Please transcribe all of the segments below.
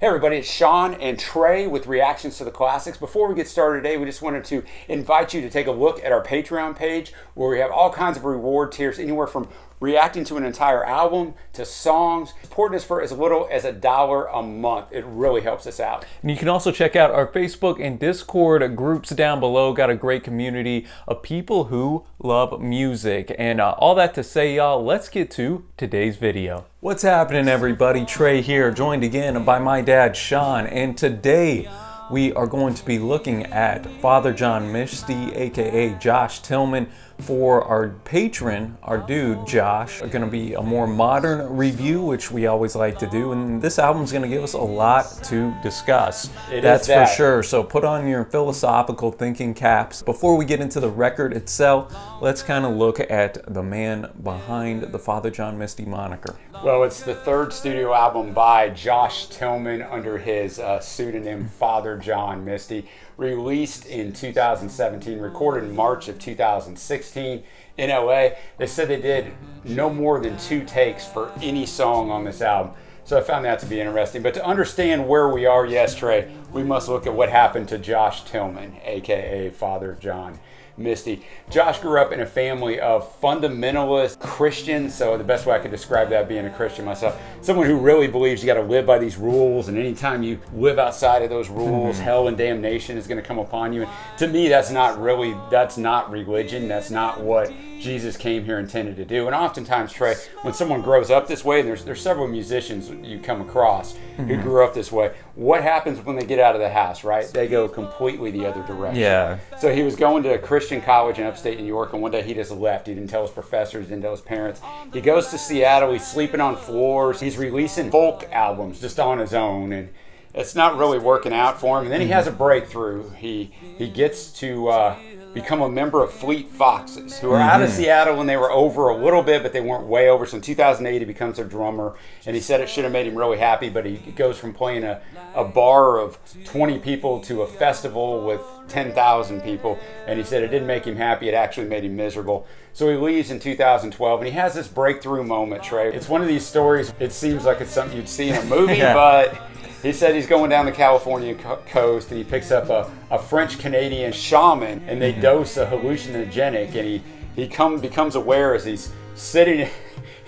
Hey everybody, it's Sean and Trey with Reactions to the Classics. Before we get started today, we just wanted to invite you to take a look at our Patreon page where we have all kinds of reward tiers, anywhere from reacting to an entire album to songs. Supporting us for as little as $1 a month. It really helps us out. And you can also check out our Facebook and Discord groups down below. Got a great community of people who love music. And all that to say, y'all, let's get to today's video. What's happening, everybody? Trey here, joined again by my dad, Sean. And today we are going to be looking at Father John Misty, aka Josh Tillman. For our patron, our dude Josh, are going to be a more modern review, which we always like to do, and this album's going to give us a lot to discuss. That's for sure. So put on your philosophical thinking caps. Before we get into the record itself, let's kind of look at the man behind the Father John Misty moniker. Well, it's the third studio album by Josh Tillman under his pseudonym Father John Misty, released in 2017, recorded in March of 2016 in LA. They said they did no more than 2 takes for any song on this album. So I found that to be interesting. But to understand where we are, yes, Trey, we must look at what happened to Josh Tillman, aka Father John Misty. Josh grew up in a family of fundamentalist Christians, so the best way I could describe that, being a Christian myself, someone who really believes you got to live by these rules, and anytime you live outside of those rules, hell and damnation is going to come upon you. And to me, that's not religion. That's not what Jesus came here intended to do. And oftentimes, Trey, when someone grows up this way, and there's several musicians you come across who grew up this way, what happens when they get out of the house, right? They go completely the other direction. Yeah. So he was going to a Christian college in upstate New York, and one day he just left. He didn't tell his professors, didn't tell his parents. He goes to Seattle, he's sleeping on floors, he's releasing folk albums just on his own, and it's not really working out for him. And then he has a breakthrough. He gets to become a member of Fleet Foxes, who are out of Seattle when they were over a little bit, but they weren't way over. So in 2008, he becomes their drummer, and he said it should have made him really happy, but he goes from playing a bar of 20 people to a festival with 10,000 people, and he said it didn't make him happy, it actually made him miserable. So he leaves in 2012, and he has this breakthrough moment, Trey. It's one of these stories, it seems like it's something you'd see in a movie, but he said he's going down the California coast, and he picks up a French-Canadian shaman, and they dose a hallucinogenic, and he becomes aware as he's sitting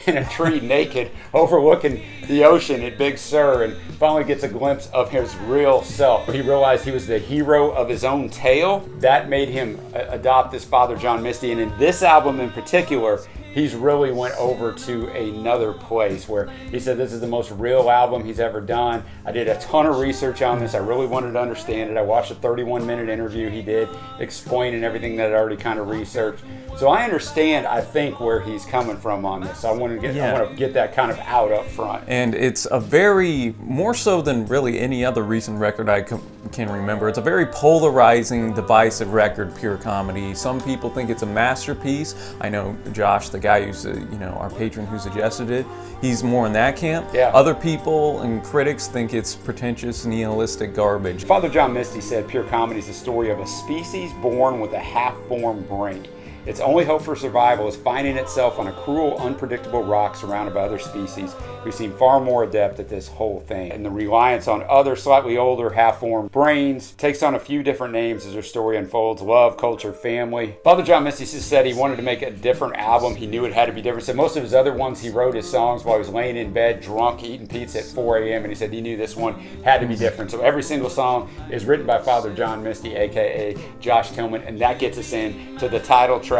in a tree naked overlooking the ocean at Big Sur, and finally gets a glimpse of his real self. He realized he was the hero of his own tale. That made him adopt this Father John Misty, and in this album in particular, he's really went over to another place where he said this is the most real album he's ever done. I did a ton of research on this. I really wanted to understand it. I watched a 31-minute interview he did explaining everything that I'd already kind of researched. So I understand, I think, where he's coming from on this. I want to get that kind of out up front. And it's a very, more so than really any other recent record I can remember, it's a very polarizing, divisive record, pure comedy. Some people think it's a masterpiece. I know Josh, the guy who's our patron who suggested it, he's more in that camp. Yeah. Other people and critics think it's pretentious, nihilistic garbage. Father John Misty said pure comedy is the story of a species born with a half-formed brain. Its only hope for survival is finding itself on a cruel, unpredictable rock surrounded by other species who seem far more adept at this whole thing. And the reliance on other, slightly older, half-formed brains takes on a few different names as their story unfolds: love, culture, family. Father John Misty said he wanted to make a different album. He knew it had to be different. So most of his other ones, he wrote his songs while he was laying in bed, drunk, eating pizza at 4 a.m. And he said he knew this one had to be different. So every single song is written by Father John Misty, aka Josh Tillman, and that gets us into the title track,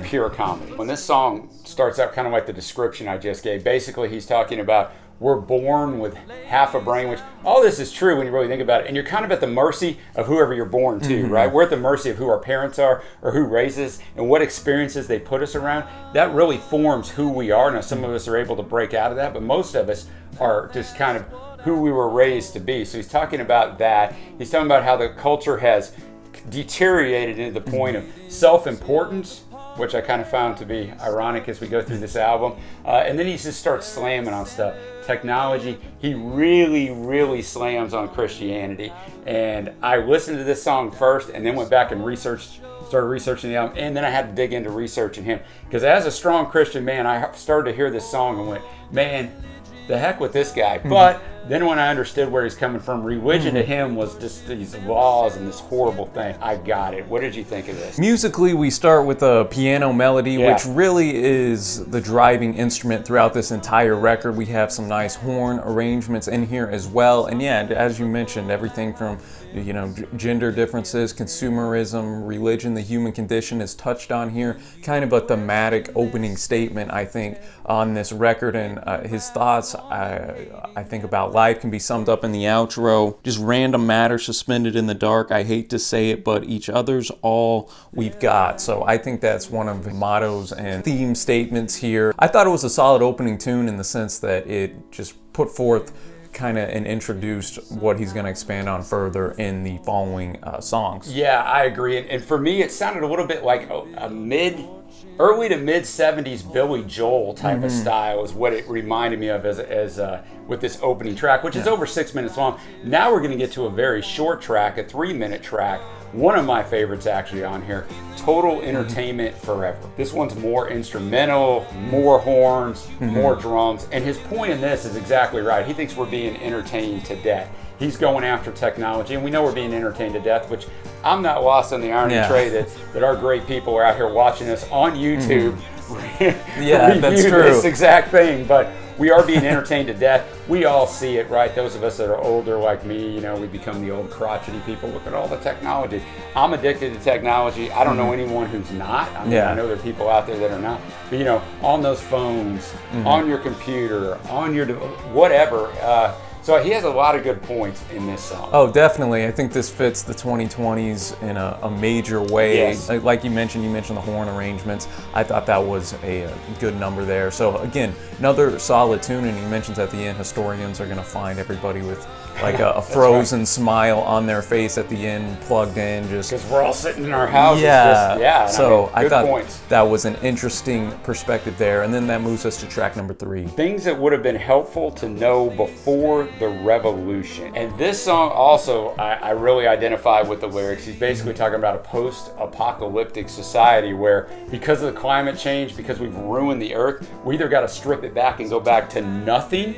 Pure Comedy. When this song starts out kind of like the description I just gave, basically he's talking about we're born with half a brain, which all this is true when you really think about it, and you're kind of at the mercy of whoever you're born to, right? We're at the mercy of who our parents are or who raises us and what experiences they put us around. That really forms who we are. Now, some of us are able to break out of that, but most of us are just kind of who we were raised to be. So he's talking about that. He's talking about how the culture has deteriorated into the point of self-importance, which I kind of found to be ironic as we go through this album. And then he just starts slamming on stuff. Technology, he really slams on Christianity. And I listened to this song first and then went back and started researching the album, and then I had to dig into researching him. Because as a strong Christian man, I started to hear this song and went, man, the heck with this guy. But Then when I understood where he's coming from, religion to him was just these laws and this horrible thing. I got it. What did you think of this? Musically, we start with a piano melody, which really is the driving instrument throughout this entire record. We have some nice horn arrangements in here as well. And yeah, as you mentioned, everything from gender differences, consumerism, religion, the human condition is touched on here. Kind of a thematic opening statement, I think, on this record. And his thoughts, I think, about life can be summed up in the outro. Just random matter suspended in the dark. I hate to say it, but each other's all we've got. So I think that's one of the mottos and theme statements here. I thought it was a solid opening tune in the sense that it just put forth kind of and introduced what he's going to expand on further in the following songs. Yeah, I agree. And for me, it sounded a little bit like a early to mid 70s Billy Joel type of style is what it reminded me of as with this opening track, which is over 6 minutes long. Now we're going to get to a very short track, a 3-minute track. One of my favorites actually on here, Total Entertainment Forever. This one's more instrumental, more horns, more drums. And his point in this is exactly right. He thinks we're being entertained to death. He's going after technology, and we know we're being entertained to death, which I'm not lost on the irony tray that our great people are out here watching us on YouTube. Yeah, that's true. This exact thing, but we are being entertained to death. We all see it, right? Those of us that are older like me, we become the old crotchety people. Look at all the technology. I'm addicted to technology. I don't know anyone who's not. I mean, I know there are people out there that are not. But, on those phones, on your computer, on your whatever. So he has a lot of good points in this song. Oh, definitely. I think this fits the 2020s in a major way. Yes. Like you mentioned the horn arrangements. I thought that was a good number there. So again, another solid tune, and he mentions at the end, historians are going to find everybody with like a frozen smile on their face at the end, plugged in, just because we're all sitting in our houses. So I thought points. That was an interesting perspective there. And then that moves us to track number 3. Things that would have been helpful to know before the revolution. And this song also, I really identify with the lyrics. He's basically talking about a post-apocalyptic society where, because of the climate change, because we've ruined the earth, we either got to strip it back and go back to nothing,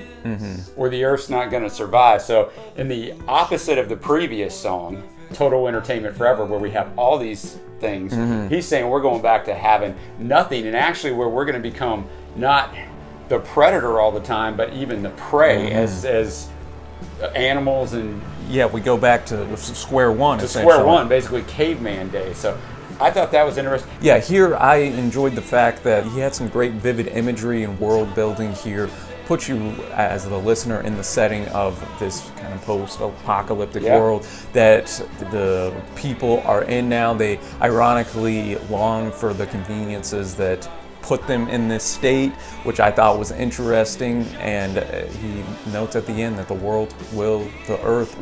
or the earth's not going to survive. So in the opposite of the previous song, Total Entertainment Forever, where we have all these things, he's saying we're going back to having nothing, and actually where we're going to become not the predator all the time, but even the prey as animals. And we go back to square one. To square one, basically caveman day. So I thought that was interesting. Yeah, here I enjoyed the fact that he had some great vivid imagery and world building here. Put you as the listener in the setting of this kind of post-apocalyptic world that the people are in now. They ironically long for the conveniences that put them in this state, which I thought was interesting. And he notes at the end that the earth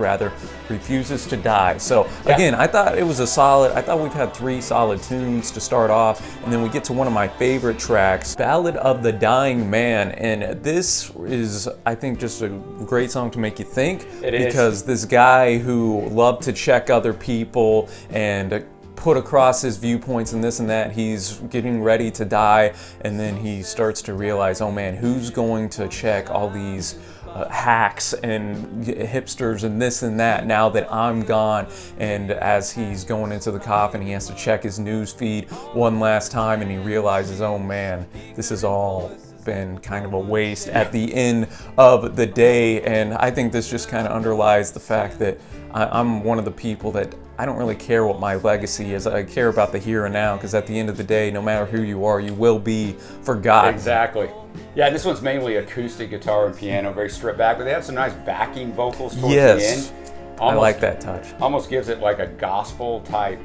refuses to die. So again, I thought it was I thought we've had 3 solid tunes to start off, and then we get to one of my favorite tracks, Ballad of the Dying Man. And this is, I think, just a great song to make you think. Because this guy who loved to check other people and put across his viewpoints and this and that, he's getting ready to die, and then he starts to realize, oh man, who's going to check all these hacks and hipsters and this and that now that I'm gone? And as he's going into the coffin, he has to check his news feed one last time, and he realizes, oh man, this has all been kind of a waste at the end of the day. And I think this just kind of underlies the fact that I'm one of the people that I don't really care what my legacy is. I care about the here and now, because at the end of the day, no matter who you are, you will be forgotten. Exactly. Yeah, and this one's mainly acoustic guitar and piano, very stripped back, but they have some nice backing vocals towards the end. I like that touch. Almost gives it like a gospel type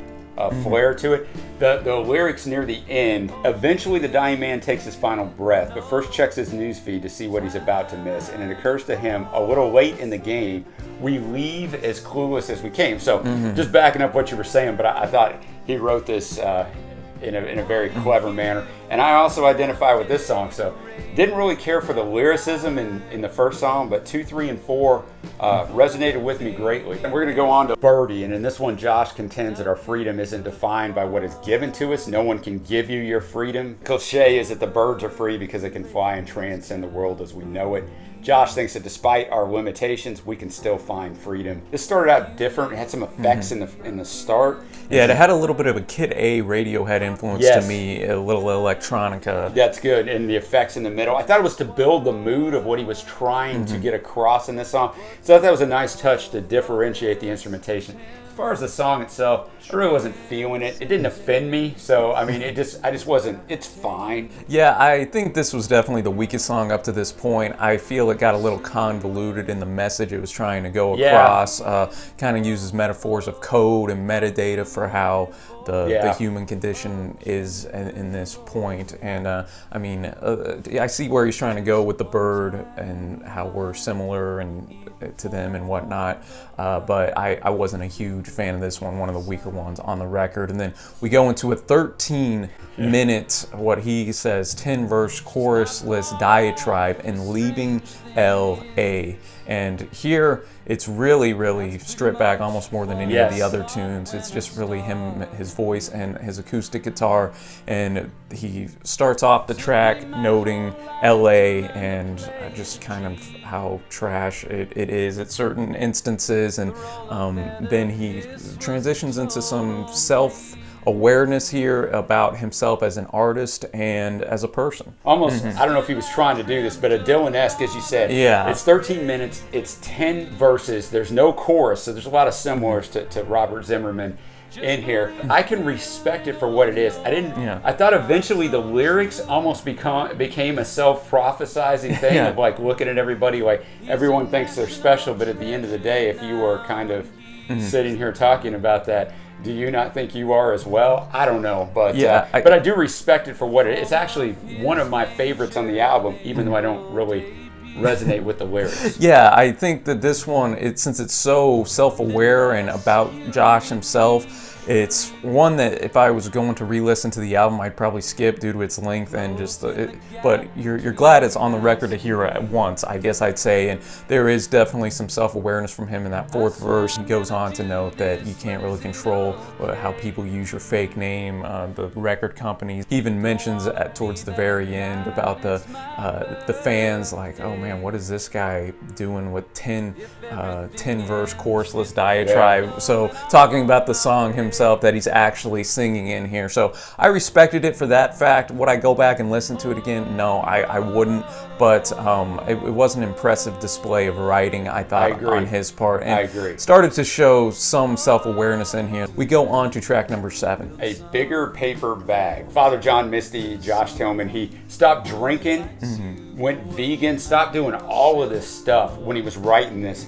flair to it. The lyrics near the end, eventually the dying man takes his final breath, but first checks his newsfeed to see what he's about to miss. And it occurs to him, a little late in the game, we leave as clueless as we came. So just backing up what you were saying, but I thought he wrote this in a very clever manner. And I also identify with this song, so didn't really care for the lyricism in the first song, but 2, 3, and 4 resonated with me greatly. And we're going to go on to Birdie, and in this one, Josh contends that our freedom isn't defined by what is given to us. No one can give you your freedom. Cliche is that the birds are free because they can fly and transcend the world as we know it. Josh thinks that despite our limitations, we can still find freedom. This started out different. It had some effects in the start. Yeah, it had a little bit of a Kid A Radiohead influence Yes. to me, a little electronica. That's good. And the effects in the middle. I thought it was to build the mood of what he was trying to get across in this song. So I thought that was a nice touch to differentiate the instrumentation. As far as the song itself, I really wasn't feeling it. It didn't offend me. So, I mean, I just wasn't, it's fine. Yeah, I think this was definitely the weakest song up to this point. I feel it got a little convoluted in the message it was trying to go across. Kind of uses metaphors of code and metadata for how the human condition is in this point. And I mean, I see where he's trying to go with the bird and how we're similar and to them and whatnot. But I wasn't a huge fan of this one of the weaker ones on the record. And then we go into a 13-minute, what he says, 10-verse chorusless diatribe in Leaving L.A. And here it's really, really stripped back almost more than any of the other tunes. It's just really him, his voice, and his acoustic guitar. And he starts off the track noting LA and just kind of how trash it is at certain instances. And then he transitions into some self-awareness here about himself as an artist and as a person. Almost, I don't know if he was trying to do this, but a Dylan-esque, as you said. Yeah. It's 13 minutes, it's 10 verses, there's no chorus, so there's a lot of similars to Robert Zimmerman in here. I can respect it for what it is. I thought eventually the lyrics almost became a self-prophesizing thing of like looking at everybody like everyone thinks they're special, but at the end of the day, if you were kind of sitting here talking about that, do you not think you are as well? I don't know, but but I do respect it for what it is. It's actually one of my favorites on the album, even though I don't really resonate with the lyrics. Yeah, I think that this one, since it's so self-aware and about Josh himself, it's one that if I was going to re-listen to the album, I'd probably skip due to its length and just but you're glad it's on the record to hear it at once, I guess I'd say. And there is definitely some self-awareness from him in that fourth verse. He goes on to note that you can't really control how people use your fake name, the record companies. He even mentions towards the very end about the fans, like, oh man, what is this guy doing with 10 verse chorusless diatribe? Yeah. So talking about the song himself that he's actually singing in here. So I respected it for that fact. Would I go back and listen to it again? No, I wouldn't. But it was an impressive display of writing, I thought, on his part. And I agree. Started to show some self-awareness in here. We go on to track number 7. A Bigger Paper Bag. Father John Misty, Josh Tillman, he stopped drinking, went vegan, stopped doing all of this stuff when he was writing this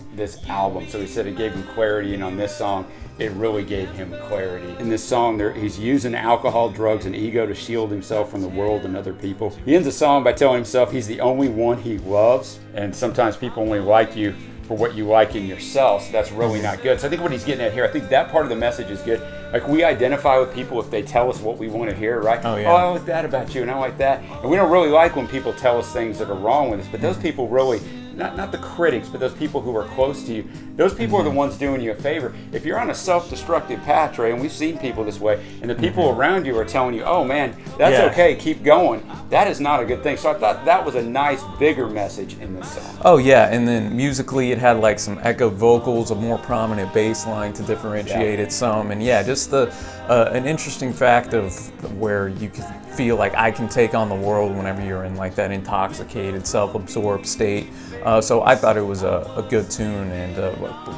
album. So he said it gave him clarity, and on this song, it really gave him clarity. In this song, he's using alcohol, drugs, and ego to shield himself from the world and other people. He ends the song by telling himself he's the only one he loves, and sometimes people only like you for what you like in yourself, so that's really not good. So I think what he's getting at here, I think that part of the message is good. Like, we identify with people if they tell us what we want to hear, right? Oh, yeah. Oh, I like that about you, and I like that. And we don't really like when people tell us things that are wrong with us, but those people really, not the critics, but those people who are close to you, those people are the ones doing you a favor. If you're on a self-destructive path, Trey, and we've seen people this way, and the people around you are telling you, oh man, that's okay, keep going, that is not a good thing. So I thought that was a nice, bigger message in this song. Oh yeah, and then musically it had like some echoed vocals, a more prominent bass line to differentiate it some, and just an interesting fact of where you can feel like I can take on the world whenever you're in like that intoxicated, self-absorbed state. So I thought it was a good tune and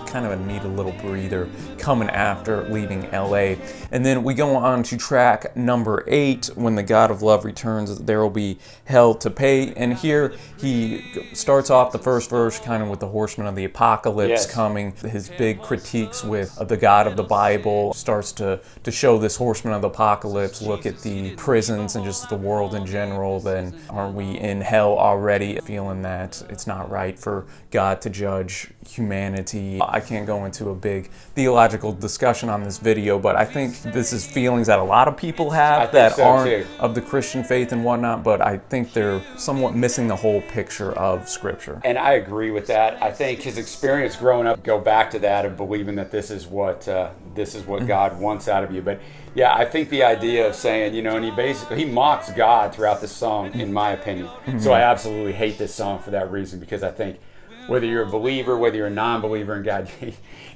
kind of a neat little breather coming after Leaving LA. And then we go on to track number 8, When the God of Love Returns, There Will Be Hell to Pay. And here he starts off the first verse kind of with the horsemen of the apocalypse coming. His big critiques with the God of the Bible starts to show this horseman of the apocalypse, look at the prisons and just the world in general. Then aren't we in hell already? Feeling that it's not right for God to judge humanity. I can't go into a big theological discussion on this video, but I think this is feelings that a lot of people have that aren't of the Christian faith and whatnot, but I think they're somewhat missing the whole picture of Scripture. And I agree with that. I think his experience growing up go back to that of believing that this is what God wants out of you. But yeah, I think the idea of saying, and he mocks God throughout this song, in my opinion. So I absolutely hate this song for that reason, because I think whether you're a believer, whether you're a non-believer in God,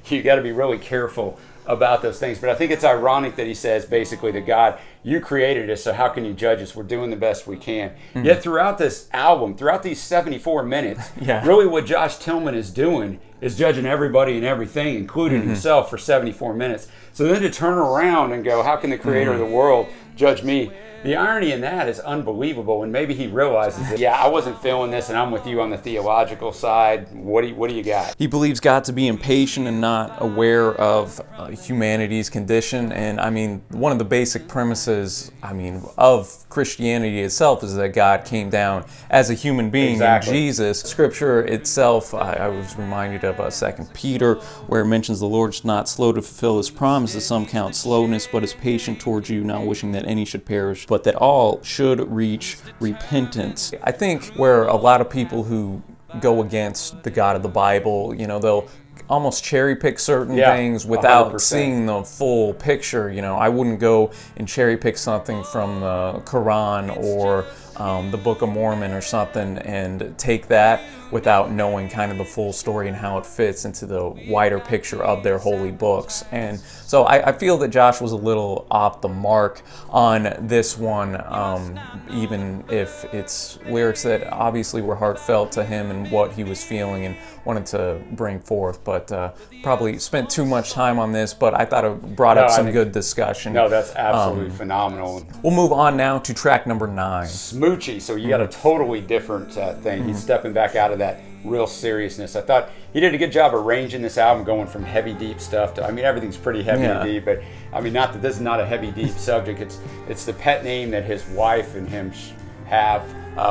you got to be really careful about those things. But I think it's ironic that he says basically to God, you created us, so how can you judge us? We're doing the best we can. Yet throughout this album, throughout these 74 minutes, really what Josh Tillman is doing is judging everybody and everything, including himself, for 74 minutes. So then to turn around and go, how can the creator of the world judge me? The irony in that is unbelievable, and maybe he realizes that, I wasn't feeling this, and I'm with you on the theological side. What do you got? He believes God to be impatient and not aware of humanity's condition, and I mean, one of the basic premises, of Christianity itself is that God came down as a human being in Jesus. Scripture itself, I was reminded of 2 Peter, where it mentions the Lord's not slow to fulfill his promises, some count slowness, but is patient towards you, not wishing that any should perish, but that all should reach repentance. I think where a lot of people who go against the God of the Bible, they'll almost cherry pick certain things without 100%. Seeing the full picture. I wouldn't go and cherry pick something from the Quran or the Book of Mormon or something and take that without knowing kind of the full story and how it fits into the wider picture of their holy books. And so I feel that Josh was a little off the mark on this one, even if it's lyrics that obviously were heartfelt to him and what he was feeling and wanted to bring forth, but probably spent too much time on this, but I thought it brought up some good discussion. No, that's absolutely phenomenal. We'll move on now to track number 9. Smoochy, so you got a totally different thing. He's stepping back out of that real seriousness. I thought he did a good job arranging this album, going from heavy, deep stuff to, everything's pretty heavy and deep, but not that this is not a heavy, deep subject. It's the pet name that his wife and him have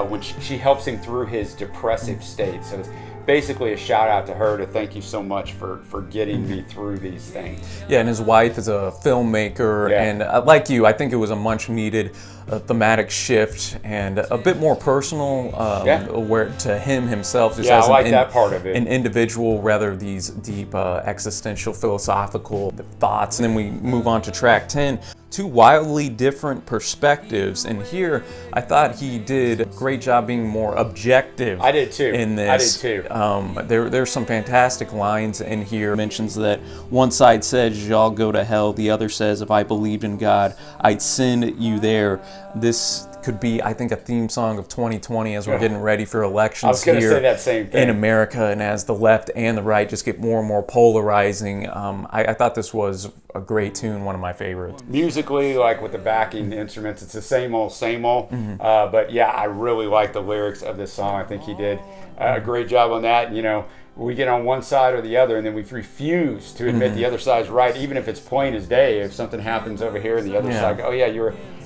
when she helps him through his depressive state. So it's basically a shout out to her to thank you so much for getting me through these things. Yeah, and his wife is a filmmaker, and like you, I think it was a much needed thematic shift and a bit more personal where to him himself, just as I like that part of it. An individual, rather these deep existential philosophical thoughts. And then we move on to track 10. 2 wildly different perspectives, and here I thought he did a great job being more objective. I did too. In this, I did too. There's some fantastic lines in here. It mentions that one side says y'all go to hell, the other says if I believed in God, I'd send you there. This could be, I think, a theme song of 2020 as we're getting ready for elections. I was going to say that same thing. In America, and as the left and the right just get more and more polarizing. I thought this was a great tune, one of my favorites. Musically, like with the backing instruments, it's the same old, same old. But yeah, I really like the lyrics of this song. I think he did a great job on that. We get on one side or the other, and then we refuse to admit the other side's right, even if it's plain as day. If something happens over here and the other side,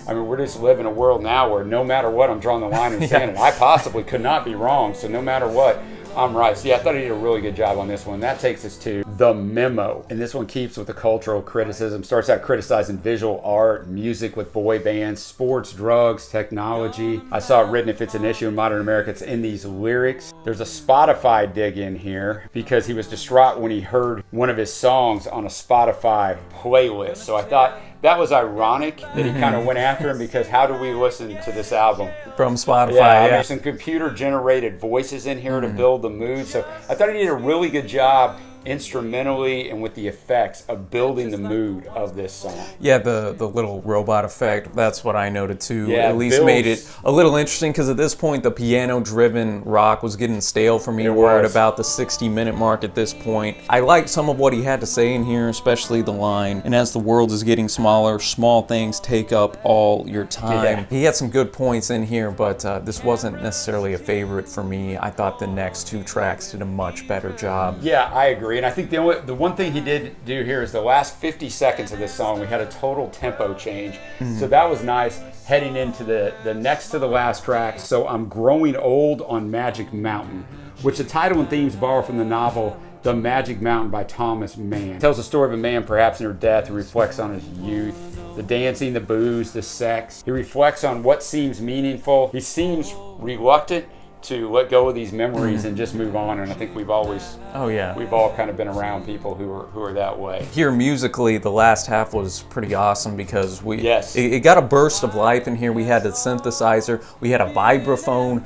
we're just living in a world now where no matter what, I'm drawing the line in the sand, and I possibly could not be wrong. So no matter what, I'm right. So yeah, I thought he did a really good job on this one. That takes us to The Memo. And this one keeps with the cultural criticism. Starts out criticizing visual art, music with boy bands, sports, drugs, technology. I saw it written, if it's an issue in modern America, it's in these lyrics. There's a Spotify dig in here because he was distraught when he heard one of his songs on a Spotify playlist. So I thought that was ironic that he kind of went after him, because how do we listen to this album? From Spotify, There's some computer-generated voices in here to build the mood. So I thought he did a really good job instrumentally and with the effects of building the mood of this song. Yeah, the little robot effect, that's what I noted too. At least made it a little interesting, because at this point the piano-driven rock was getting stale for me. We're at about the 60-minute mark at this point. I liked some of what he had to say in here, especially the line, and as the world is getting smaller, small things take up all your time. He had some good points in here, but this wasn't necessarily a favorite for me. I thought the next 2 tracks did a much better job. Yeah, I agree. And I think the one thing he did do here is the last 50 seconds of this song, we had a total tempo change. So that was nice heading into the next to the last track. So I'm Growing Old on Magic Mountain, which the title and themes borrow from the novel The Magic Mountain by Thomas Mann. It tells the story of a man perhaps near death who reflects on his youth, the dancing, the booze, the sex. He reflects on what seems meaningful. He seems reluctant to let go of these memories and just move on. And I think we've always, we've all kind of been around people who are that way. Here musically, the last half was pretty awesome because it got a burst of life in here. We had a synthesizer, we had a vibraphone,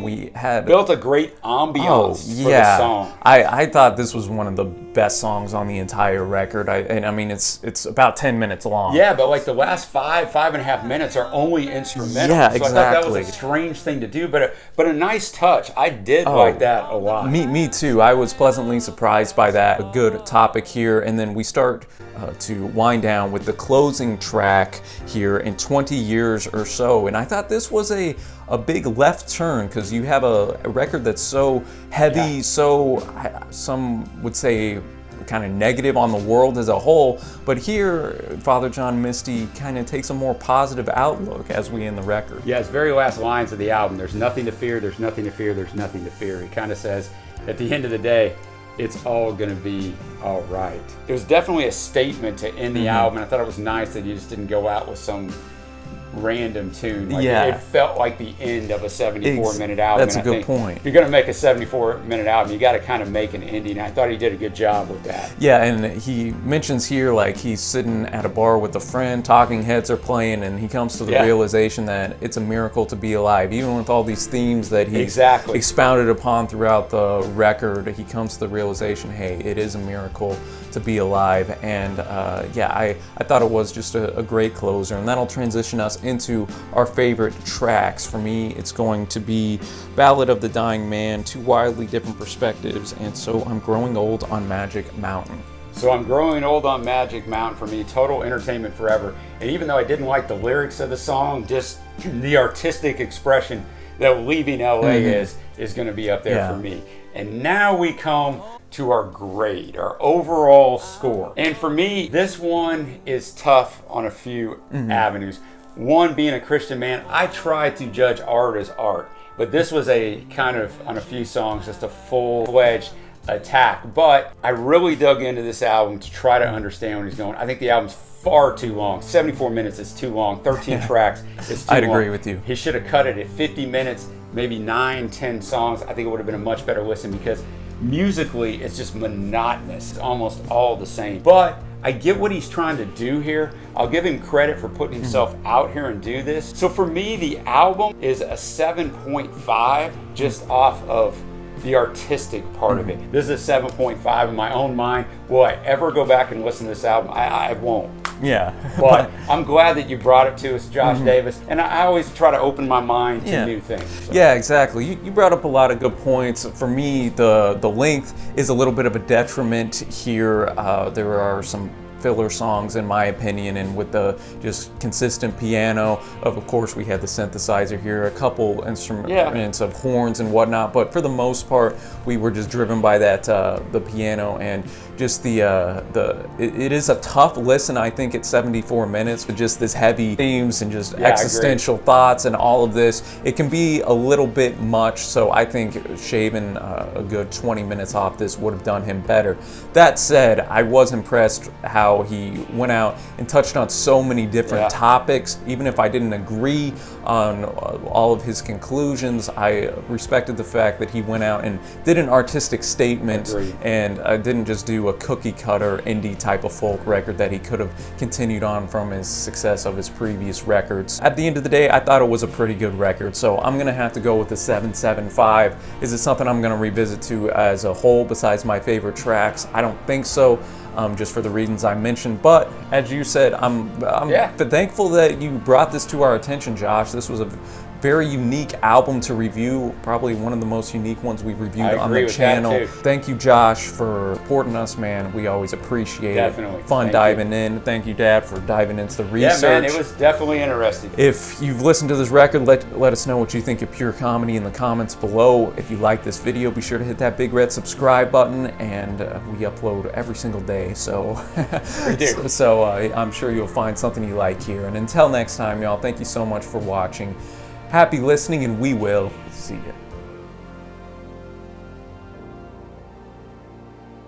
we had built a great ambiance for the song. I thought this was one of the best songs on the entire record. I mean, it's about 10 minutes long. Yeah, but like the last 5.5 minutes are only instrumental. Yeah, so exactly. I thought that was a strange thing to do, but a nice touch. I did like that a lot. Me too. I was pleasantly surprised by that. A good topic here, and then we start to wind down with the closing track here in 20 years or so. And I thought this was a big left turn because you have a record that's so heavy, so some would say kind of negative on the world as a whole, but here Father John Misty kind of takes a more positive outlook as we end the record. Yeah, his very last lines of the album, there's nothing to fear, there's nothing to fear, there's nothing to fear. He kind of says, at the end of the day, it's all gonna be all right. It was definitely a statement to end the album, and I thought it was nice that he just didn't go out with some random tune. Like it felt like the end of a 74-minute album. That's a good point. If you're going to make a 74-minute album, you got to kind of make an ending. I thought he did a good job with that. Yeah, and he mentions here like he's sitting at a bar with a friend, talking heads are playing, and he comes to the realization that it's a miracle to be alive. Even with all these themes that he expounded upon throughout the record, he comes to the realization, hey, it is a miracle to be alive. And I thought it was just a great closer, and that'll transition us into our favorite tracks. For me, it's going to be Ballad of the Dying Man, two wildly different perspectives, and So I'm Growing Old on Magic Mountain. So I'm Growing Old on Magic Mountain, for me, total entertainment forever. And even though I didn't like the lyrics of the song, just the artistic expression that Leaving LA is going to be up there for me. And now we come to our grade, our overall score. And for me, this one is tough on a few avenues. One, being a Christian man, I try to judge art as art, but this was a kind of, on a few songs, just a full-fledged attack. But I really dug into this album to try to understand where he's going. I think the album's far too long. 74 minutes is too long. 13 tracks is too long. I'd agree with you. He should have cut it at 50 minutes, maybe 9-10 songs. I think it would have been a much better listen because musically it's just monotonous. It's almost all the same. But I get what he's trying to do here. I'll give him credit for putting himself out here and do this. So for me, the album is a 7.5 just off of the artistic part of it. This is a 7.5 in my own mind. Will I ever go back and listen to this album? I won't. Yeah. But I'm glad that you brought it to us, Josh Davis. And I always try to open my mind to new things. So. Yeah, exactly. You brought up a lot of good points. For me, the length is a little bit of a detriment here. There are some filler songs in my opinion, and with the just consistent piano of course we had the synthesizer here, a couple instruments of horns and whatnot, but for the most part we were just driven by that the piano and just it is a tough listen. I think at 74 minutes with just this heavy themes and just existential thoughts and all of this, it can be a little bit much. So I think shaving a good 20 minutes off this would have done him better. That said, I was impressed how he went out and touched on so many different topics. Even if I didn't agree on all of his conclusions, I respected the fact that he went out and did an artistic statement and didn't just do a cookie cutter indie type of folk record that he could have continued on from his success of his previous records. At the end of the day, I thought it was a pretty good record, so I'm gonna have to go with the 7.75. Is it something I'm gonna revisit to as a whole besides my favorite tracks? I don't think so. Just for the reasons I mentioned, but as you said, I'm thankful that you brought this to our attention, Josh. This was a very unique album to review, probably one of the most unique ones we've reviewed on the channel. Thank you, Josh, for supporting us, man. We always appreciate it. Fun diving in. Thank you, Dad, for diving into the research. Yeah, man, it was definitely interesting. If you've listened to this record, let us know what you think of Pure Comedy in the comments below. If you like this video, be sure to hit that big red subscribe button, and we upload every single day, so I'm sure you'll find something you like here. And until next time, y'all, thank you so much for watching. Happy listening, and we will see you.